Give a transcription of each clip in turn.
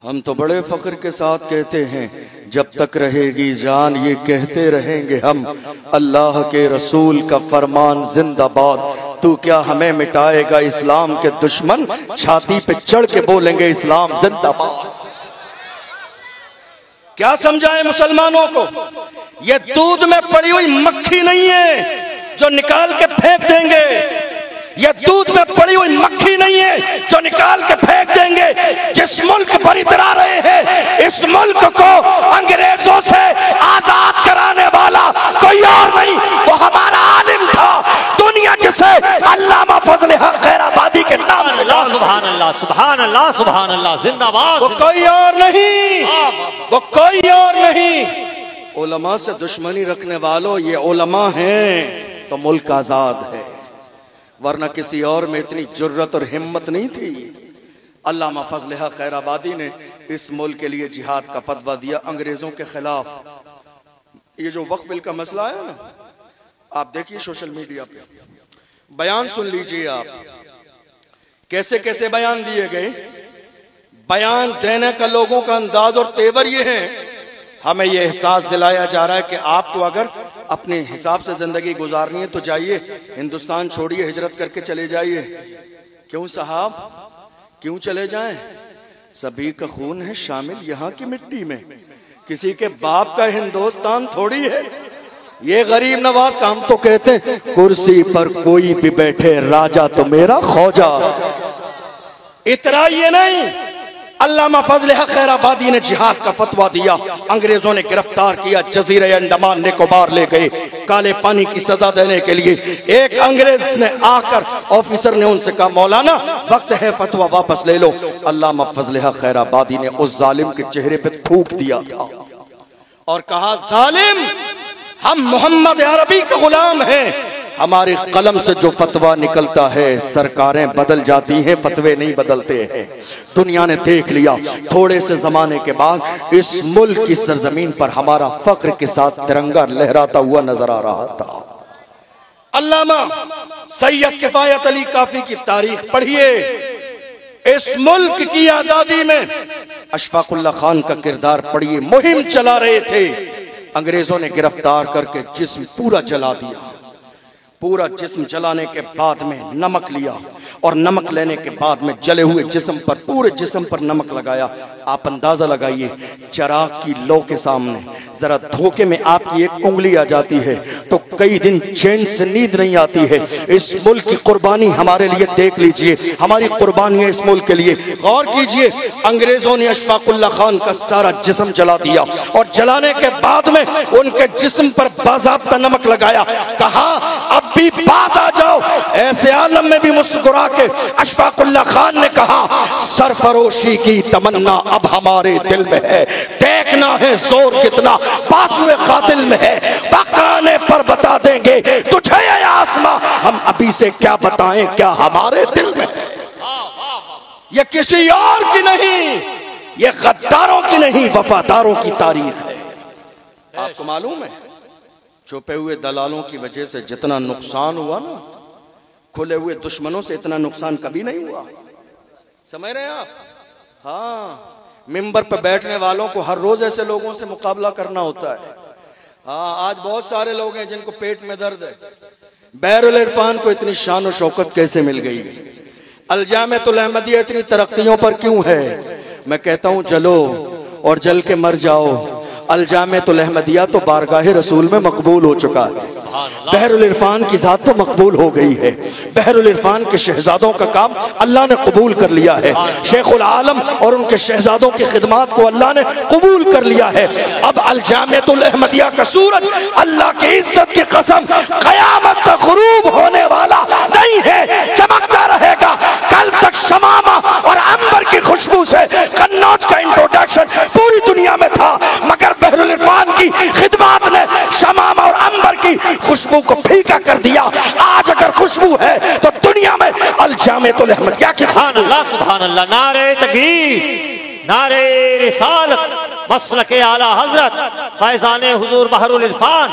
हम तो बड़े फख्र के साथ कहते हैं, जब तक रहेगी जान ये कहते रहेंगे हम, अल्लाह के रसूल का फरमान जिंदाबाद। तू क्या हमें मिटाएगा इस्लाम के दुश्मन, छाती पे चढ़ के बोलेंगे इस्लाम जिंदाबाद। क्या समझाएं मुसलमानों को, ये दूध में पड़ी हुई मक्खी नहीं है जो निकाल के फेंक देंगे, ये दूध में पड़ी हुई मक्खी नहीं है जो निकाल के फेंक देंगे। जिस मुल्क पर इतरा रहे हैं, इस मुल्क को अंग्रेजों से आजाद कराने वाला कोई और नहीं, वो हमारा आलिम था। दुनिया जिसे अल्लामा फजल हक खैराबादी के नाम से, सुभान अल्लाह सुभान अल्लाह सुभान अल्लाह जिंदाबाद, वो कोई और नहीं, वो कोई और नहीं। उलमा से दुश्मनी रखने वालों, ये उलमा हैं तो मुल्क आजाद है, वरना किसी और में इतनी जुर्रत और हिम्मत नहीं थी। अल्लामा फजल हक खैराबादी ने इस मुल्क के लिए जिहाद का फतवा दिया अंग्रेजों के खिलाफ। ये जो वक्फ बिल का मसला है ना, आप देखिए सोशल मीडिया पे बयान सुन लीजिए आप, कैसे कैसे बयान दिए गए। बयान देने का लोगों का अंदाज और तेवर ये है, हमें यह एहसास दिलाया जा रहा है कि आपको अगर अपने हिसाब से जिंदगी गुजारनी है तो जाइए, हिंदुस्तान छोड़िए, हिजरत करके चले जाइए। क्यों साहब, क्यों चले जाएं? सभी का खून है शामिल यहाँ की मिट्टी में, किसी के बाप का हिंदुस्तान थोड़ी है। ये गरीब नवाज का हम तो कहते हैं, कुर्सी पर कोई भी बैठे राजा तो मेरा खौजा। इतना ये नहीं, अल्लामा फजल हक खैराबादी ने जिहाद का फतवा दिया, अंग्रेजों ने गिरफ्तार किया, जजीरे अंडमान निकोबार ले गए काले पानी की सजा देने के लिए। एक अंग्रेज ने आकर, ऑफिसर ने उनसे कहा, मौलाना वक्त है फतवा वापस ले लो। अल्लामा फजल हक खैराबादी ने उस जालिम के चेहरे पे थूक दिया था और कहा, जालिम, हम मोहम्मद अरबी के गुलाम हैं, हमारे कलम से जो फतवा निकलता है सरकारें बदल जाती हैं, फतवे नहीं बदलते हैं। दुनिया ने देख लिया, थोड़े से जमाने के बाद इस मुल्क की सरजमीन पर हमारा फख्र के साथ तिरंगा लहराता हुआ नजर आ रहा था। अल्लामा सैयद किफायत अली काफी की तारीख पढ़िए। इस मुल्क की आजादी में अशफाकुल्ला खान का किरदार पढ़िए। मुहिम चला रहे थे, अंग्रेजों ने गिरफ्तार करके जिस्म पूरा जला दिया। पूरा जिस्म जलाने के बाद में नमक लिया और नमक लेने के बाद में जले हुए जिस्म पर, पूरे जिस्म पर नमक लगाया। आप अंदाजा लगाइए, चिराग की लो के सामने जरा धोखे में आपकी एक उंगली आ जाती है तो कई दिन चैन से नींद नहीं आती है। इस मुल्क की कुर्बानी हमारे लिए देख लीजिए, हमारी कुर्बानी है इस मुल्क के लिए। गौर कीजिए, अंग्रेजों ने अशफाकुल्ला खान का सारा जिस्म जला दिया और जलाने के बाद में उनके जिस्म पर बाज़ाब्ता नमक लगाया। कहा, अब भी बाज आ जाओ। ऐसे आलम में भी मुस्कुरा के अशफाकुल्ला खान ने कहा, सरफरोशी की तमन्ना अब हमारे दिल में है, देखना है जोर कितना बाजुए कातिल में है, वक्त आने पर बता देंगे तुझे ये आसमां, हम अभी से क्या बताएं क्या हमारे दिल में है। ये किसी और की नहीं, ये गद्दारों की नहीं, वफादारों की तारीख है। आपको मालूम है, छुपे हुए दलालों की वजह से जितना नुकसान हुआ ना, खुले हुए दुश्मनों से इतना नुकसान कभी नहीं हुआ। समझ रहे हैं आप? हाँ, मिंबर पर बैठने वालों को हर रोज ऐसे लोगों से मुकाबला करना होता है। हाँ, आज बहुत सारे लोग हैं जिनको पेट में दर्द है। बहरुल इरफान को इतनी शान और शौकत कैसे मिल गई? अल-जामिअतुल अहमदिया इतनी तरक्कियों पर क्यों है? मैं कहता हूँ जलो और जल के मर जाओ। अल-जामिअतुल अहमदिया तो बारगाहे रसूल में मकबूल हो चुका है। बहरुल इरफान की जात तो मकबूल हो गई है। बहरुल इरफान के शहजादों का काम अल्लाह ने कबूल कर लिया है। शेखुल आलम और उनके शहजादों की खिदमात को अल्लाह ने कबूल कर लिया है। अब अल-जामिअतुल अहमदिया का सूरज अल्लाह की इज्जत की कसम कयामत तक गुरूब होने वाला नहीं है, चमकता रहेगा। कल तक शमामा और अंबर की खुशबू से कन्नौज का इंट्रोडक्शन पूरी दुनिया में था, मगर बहरुल इरफान की खिदमत ने शमामा और अंबर की खुशबू को फीका कर दिया। आज अगर खुशबू है तो दुनिया में अल-जामिअतुल अहमदिया की। सुभान अल्लाह सुभान अल्लाह, नारे तकबीर, नारे रिसालत, मसलके आला हजरत फैजाने हुजूर बहरुल इरफान,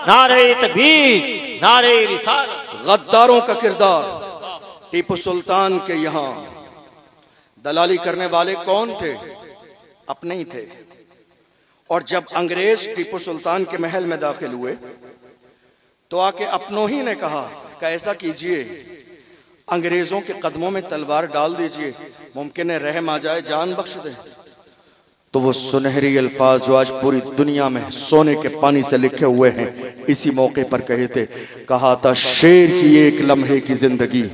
नारे तकबीर, नारे रिसालत। गद्दारों का किरदार टीपू सुल्तान के यहाँ दलाली करने वाले कौन थे? अपने ही थे। और जब अंग्रेज टीपू सुल्तान के महल में दाखिल हुए तो आके अपनों ही ने कहा कि ऐसा कीजिए, अंग्रेजों के कदमों में तलवार डाल दीजिए, मुमकिन है रहम आ जाए, जान बख्श दे। तो वो सुनहरी अल्फाज जो आज पूरी दुनिया में सोने के पानी से लिखे हुए हैं, इसी मौके पर कहे थे। कहा था शेर की एक लम्हे की जिंदगी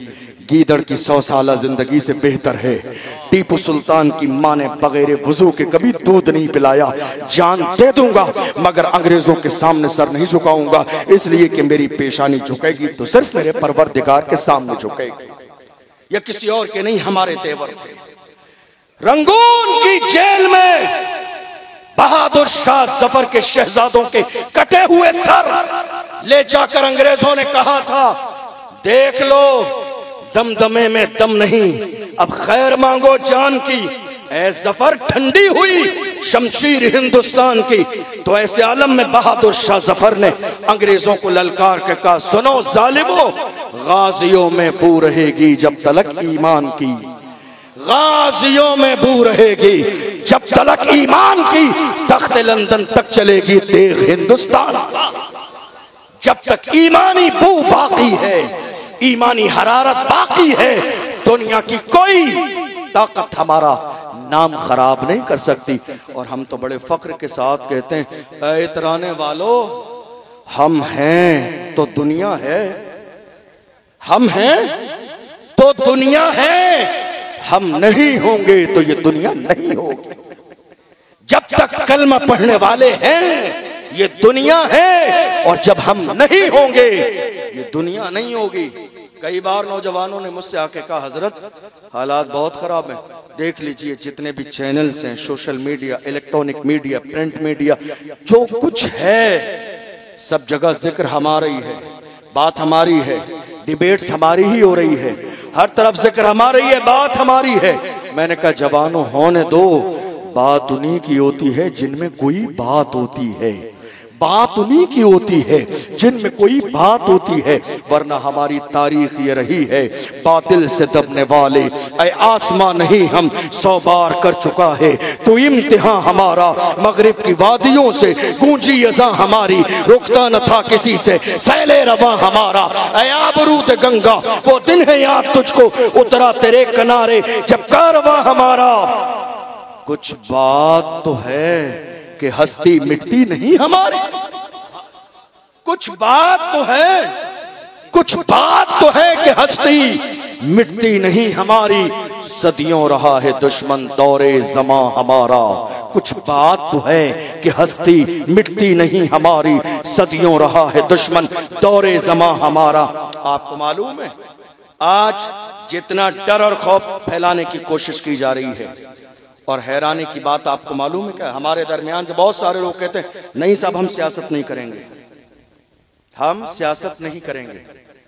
गीदड़ की 100 साला जिंदगी से बेहतर है। टीपू सुल्तान की मां ने बगैर वजू के कभी दूध नहीं पिलाया। जान दे दूंगा मगर अंग्रेजों के सामने सर नहीं झुकाऊंगा, इसलिए कि मेरी पेशानी झुकेगी तो सिर्फ मेरे परवरदिगार के सामने झुकेगी, या किसी और के नहीं। हमारे तेवर थे। रंगून की जेल में बहादुर शाह जफर के शहजादों के कटे हुए सर ले जाकर अंग्रेजों ने कहा था, देख लो दमदमे में दम नहीं, अब खैर मांगो जान की। ऐ जफर ठंडी हुई शमशीर हिंदुस्तान की। तो ऐसे आलम में बहादुर शाह जफर ने अंग्रेजों को ललकार के कहा, सुनो जालिमो, गाजियों में बू रहेगी जब तलक ईमान की, गाजियों में बू रहेगी जब तलक ईमान की, तख्त लंदन तक चलेगी तेग हिंदुस्तान का। जब तक ईमानी बू बाकी है, ईमानी हरारत बाकी है, दुनिया की कोई ताकत हमारा नाम खराब नहीं कर सकती। और हम तो बड़े फख्र के साथ कहते हैं, ऐ इतराने वालों, हम हैं तो दुनिया है, हम हैं तो दुनिया है, हम नहीं होंगे तो ये दुनिया नहीं होगी। जब तक कलमा पढ़ने वाले हैं ये दुनिया है, और जब हम नहीं होंगे ये दुनिया नहीं होगी। कई बार नौजवानों ने मुझसे आके कहा, हजरत हालात बहुत खराब हैं, देख लीजिए जितने भी चैनल्स हैं, social media, electronic media, print media, जो कुछ है सब जगह जिक्र हमारा ही है, बात हमारी है, डिबेट्स हमारी ही हो रही है, हर तरफ जिक्र हमारी है, बात हमारी है। मैंने कहा जवानों होने दो, बात उन्हीं की होती है जिनमें कोई बात होती है, बात उन्हीं की होती है जिनमें कोई बात होती है। वरना हमारी तारीख ये रही है, बातिल से दबने वाले ऐ आसमां नहीं हम 100 बार कर चुका है। तो इम्तिहान हमारा मगरिब की वादियों से गूंजी अज़ां हमारी, रुकता न था किसी से सैले रवां हमारा। ऐ आबरूद गंगा वो दिन है याद तुझको, उतरा तेरे किनारे जब कारवां हमारा। कुछ बात तो है कि हस्ती मिटती नहीं हमारी, कुछ बात तो है, कुछ बात तो है कि हस्ती मिटती नहीं हमारी। सदियों रहा है दुश्मन दौरे ज़मां हमारा, कुछ बात तो है कि हस्ती मिटती नहीं हमारी। सदियों रहा है दुश्मन दौरे ज़मां हमारा। आपको मालूम है आज जितना डर और खौफ फैलाने की कोशिश की जा रही है, और हैरानी की बात आपको मालूम है क्या, हमारे दरमियान से बहुत सारे लोग कहते हैं नहीं साहब हम सियासत नहीं करेंगे, हम सियासत नहीं करेंगे।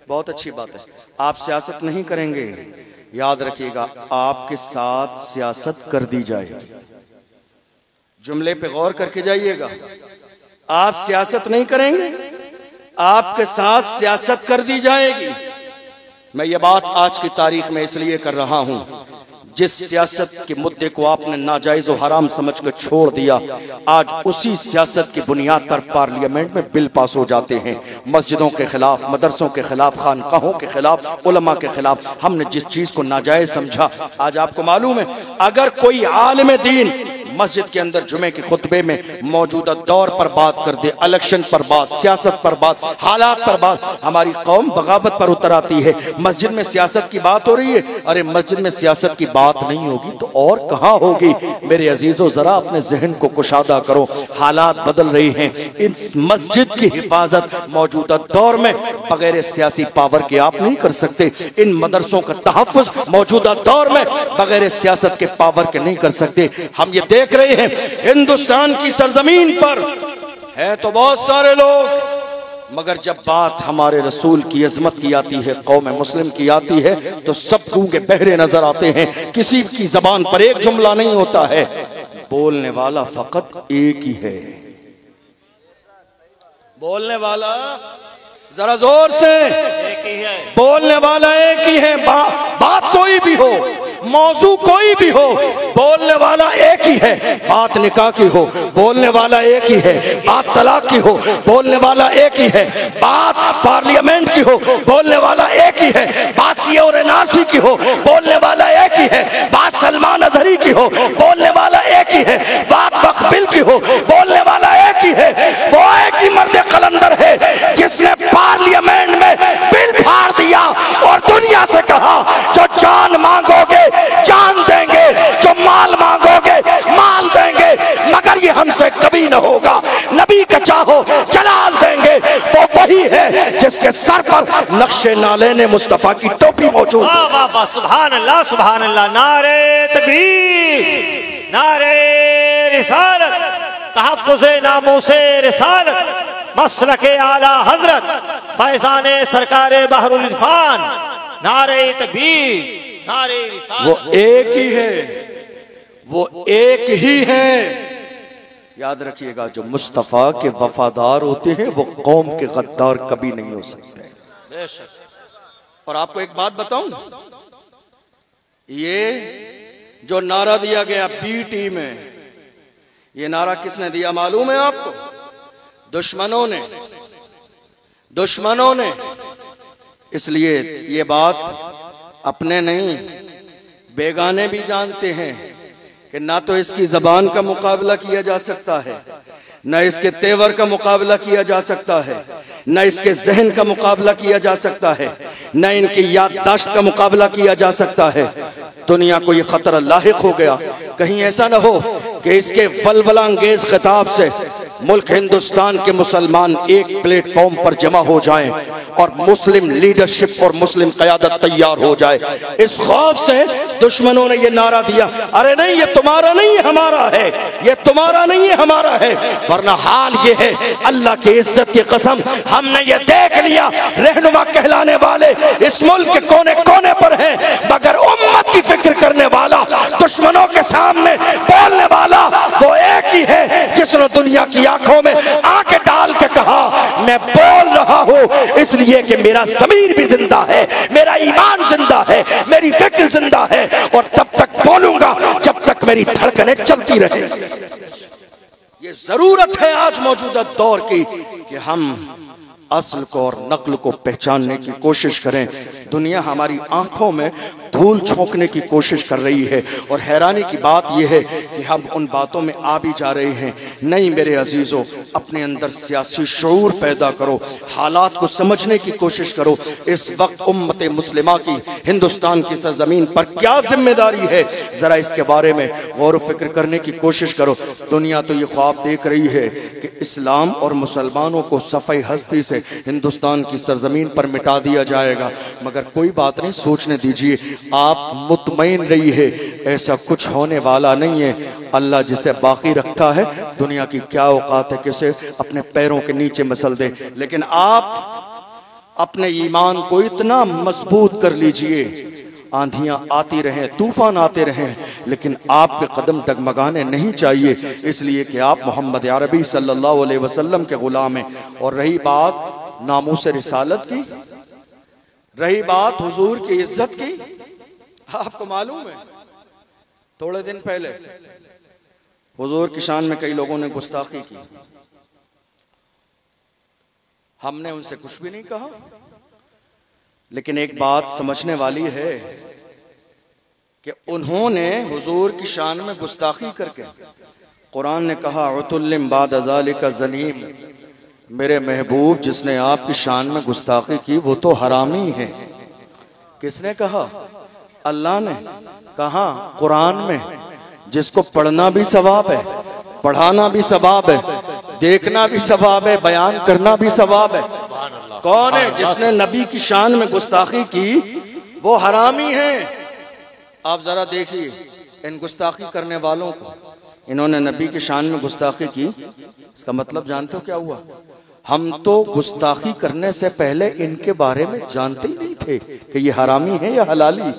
बहुत अच्छी बात है, आप सियासत नहीं करेंगे, याद रखिएगा आपके साथ सियासत कर दी जाएगी। जुमले पे गौर करके जाइएगा, आप सियासत नहीं करेंगे, आपके साथ सियासत कर दी जाएगी। मैं ये बात आज की तारीख में इसलिए कर रहा हूं, जिस सियासत के मुद्दे को आपने नाजायज और हराम समझकर छोड़ दिया, आज उसी सियासत की बुनियाद पर पार्लियामेंट में बिल पास हो जाते हैं। मस्जिदों के खिलाफ, मदरसों के खिलाफ, खानकाहों के खिलाफ, उलमा के खिलाफ। हमने जिस चीज को नाजायज समझा, आज आपको मालूम है अगर कोई आलिम दीन मस्जिद के अंदर जुमे के खुतबे में मौजूदा दौर पर बात कर दे, इलेक्शन पर बात, सियासत पर बात, हालात पर बात, हमारी कौम बगावत पर उतर आती है। मस्जिद में सियासत की बात हो रही है, अरे मस्जिद में सियासत की बात नहीं होगी तो और कहाँ होगी। मेरे अजीजों जरा अपने जहन को कुशादा करो, हालात बदल रही हैं। इस मस्जिद की हिफाजत मौजूदा दौर में बगैर सियासी पावर के आप नहीं कर सकते। इन मदरसों का तहफ़्फ़ुज़ मौजूदा दौर में बगैर सियासत के पावर के नहीं कर सकते। हम ये देख रहे हैं हिंदुस्तान की सरजमीन पर है तो बहुत सारे लोग, मगर जब बात हमारे रसूल की अजमत की आती है, कौम मुस्लिम की आती है, तो सब गूंगे बहरे नजर आते हैं। किसी की जबान पर एक जुमला नहीं होता है, बोलने वाला फकत एक ही है। बोलने वाला जरा जोर से, एक ही है। बोलने वाला एक ही है। बात कोई भी हो, मौजू कोई भी हो, बोलने वाला एक ही है। बात निकाह की हो, बोलने वाला एक ही है। बात तलाक की हो, बोलने वाला एक ही है। बात पार्लियामेंट की हो, बोलने वाला एक ही है। बात सिया और नासी की हो, बोलने वाला एक ही है। बात सलमान अजहरी की हो, बोलने वाला एक ही है। बात वक्फ बिल की हो, बोलने वाला एक ही है। वो एक ही मर्द कलंदर है जिसने पार्लियामेंट में बिल फाड़ दिया और दुनिया से कहा जो जान मांगोगे जान देंगे, जो माल मांगोगे माल देंगे, मगर ये हमसे कभी न होगा। नबी का चाहो जलाल देंगे। वो वही है जिसके सर पर नक्शे नाले ने मुस्तफा की टोपी मौजूद। वाह वाह वाह, सुभान अल्लाह सुभान अल्लाह। नारे तकबीर, नारे रिसालत, तहफ्फुज़े नामूसे रिसालत, मसलके आला हजरत, फैजाने सरकारे बहरुल इरफान। नारे तकबीर, नारे रिसालत। वो एक ही है, वो एक ही है। याद रखिएगा, जो मुस्तफा के वफादार होते हैं वो कौम के गद्दार कभी नहीं हो सकते। बेशक। और आपको एक बात बताऊं, ये जो नारा दिया गया बीटी में, ये नारा किसने दिया मालूम है आपको? दुश्मनों ने, दुश्मनों ने। इसलिए ये बात अपने नहीं बेगाने भी जानते हैं कि ना तो इसकी जबान का मुकाबला किया जा सकता है, न इसके तेवर का मुकाबला किया जा सकता है, न इसके जहन का मुकाबला किया जा सकता है, न इनकी याददाश्त का मुकाबला किया जा सकता है। दुनिया को ये खतरा लाहिक हो गया, कहीं ऐसा न हो कि इसके वलवलांगेज खिताब से मुल्क हिंदुस्तान के मुसलमान एक प्लेटफॉर्म पर जमा हो जाएं और मुस्लिम लीडरशिप और मुस्लिम क़यादत तैयार हो जाए। इस खौफ से दुश्मनों ने ये नारा दिया, अरे नहीं ये तुम्हारा नहीं है हमारा है, ये तुम्हारा नहीं है हमारा है। वरना हाल ये है, अल्लाह की इज्जत की कसम, हमने ये देख लिया रहनुमा कहलाने वाले इस मुल्क के कोने कोने पर हैं, मगर उम्मत की फिक्र करने वाला, दुश्मनों के सामने बोलने वाला वो एक ही है जिसने दुनिया की आंखों में आंखें डाल के कहा मैं बोल रहा हूं इसलिए कि मेरा ज़मीर भी जिंदा है, मेरा ईमान जिंदा है, मेरी फिक्र जिंदा है, और तब तक बोलूंगा जब तक मेरी धड़कनें चलती रहे। ये जरूरत है आज मौजूदा दौर की कि हम असल को और नकल को पहचानने की कोशिश करें। दुनिया हमारी आंखों में धूल झोंकने की कोशिश कर रही है, और हैरानी की बात यह है कि हम उन बातों में आ भी जा रहे हैं। नहीं मेरे अजीजों, अपने अंदर सियासी शऊर पैदा करो, हालात को समझने की कोशिश करो। इस वक्त उम्मत मुस्लिमा की हिंदुस्तान की सरजमीन पर क्या जिम्मेदारी है, जरा इसके बारे में गौर फिक्र करने की कोशिश करो। दुनिया तो ये ख्वाब देख रही है कि इस्लाम और मुसलमानों को सफ़े हस्ती से हिंदुस्तान की सरजमीन पर मिटा दिया जाएगा, मगर कोई बात नहीं, सोचने दीजिए, आप मुतमईन रहिए, ऐसा कुछ होने वाला नहीं है। अल्लाह जिसे बाकी रखता है, दुनिया की क्या औकात है किसे अपने पैरों के नीचे मसल दे। लेकिन आप अपने ईमान को इतना मजबूत कर लीजिए, आंधियां आती रहें, तूफान आते रहें, लेकिन आपके कदम डगमगाने नहीं चाहिए, इसलिए कि आप मोहम्मद अरबी सल्लल्लाहु अलैहि वसल्लम के गुलाम हैं। और रही बात नामूस रिसालत की, रही बात हुजूर की इज्जत की, आपको मालूम है थोड़े दिन पहले हुजूर की शान में कई लोगों ने गुस्ताखी की, हमने उनसे कुछ भी नहीं कहा, लेकिन एक बात समझने वाली है कि उन्होंने हुजूर की शान में गुस्ताखी करके, कुरान ने कहा उतुल्लिम बाद ज़ालिका ज़नीम, मेरे महबूब जिसने आपकी शान में गुस्ताखी की वो तो हरामी है। किसने कहा? अल्लाह ने कहा कुरान में, जिसको पढ़ना भी सवाब है, पढ़ाना भी सवाब है, देखना भी सवाब है, बयान करना भी सवाब है। कौन है? जिसने नबी की शान में गुस्ताखी की वो हरामी है। आप जरा देखिए इन गुस्ताखी करने वालों को, इन्होंने नबी की शान में गुस्ताखी की, इसका मतलब जानते हो क्या हुआ? हम तो गुस्ताखी करने से पहले इनके बारे में जानते ही नहीं थे कि ये हरामी है या हलाली।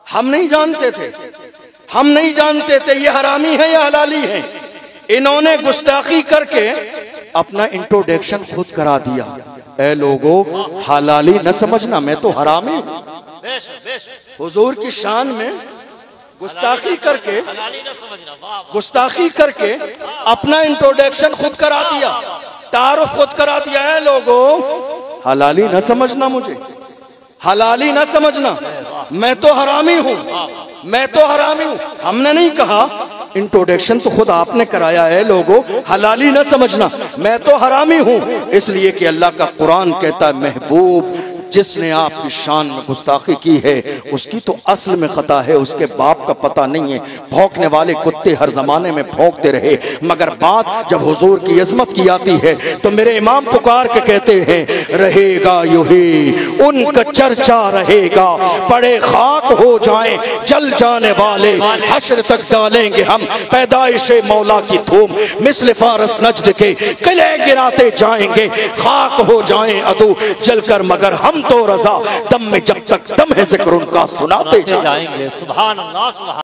हम नहीं जानते थे, हम नहीं जानते थे ये हरामी है या हलाली है। इन्होंने गुस्ताखी करके अपना इंट्रोडक्शन खुद करा दिया, ए लोगों हलाली न समझना, मैं तो हरामी हूं। बेशक बेशक हुजूर की शान में गुस्ताखी करके, हलाली न समझना, वाह वाह। गुस्ताखी करके अपना इंट्रोडक्शन खुद करा दिया, तारुफ खुद करा दिया है। लोगों, हलाली न समझना, मुझे हलाली न समझना, मैं तो हरामी हूं, मैं तो हरामी हूं। हमने नहीं कहा, इंट्रोडक्शन तो खुद आपने कराया है। लोगों, हलाली न समझना, मैं तो हरामी हूं, इसलिए कि अल्लाह का कुरान कहता है महबूब जिसने आपकी शान में गुस्ताखी की है उसकी तो असल में खता है, उसके बाप का पता नहीं है। भौंकने वाले कुत्ते हर जमाने में भौंकते रहे, मगर बात जब हुजूर की अजमत की आती है तो मेरे इमाम पुकार के कहते हैं रहेगा यूं ही उनका चर्चा रहेगा, पड़े खाक हो जाएं जल जाने वाले, हश्र तक डालेंगे हम पैदाइशे मौला की धूम, मिस्ल फारस नजद के किले गिराते जाएंगे, खाक हो जाएं अदू जलकर मगर हम तो रजा, दम में जब तक दम है जिक्र उनका सुनाते जाएंगे। सुभान अल्लाह, सुभान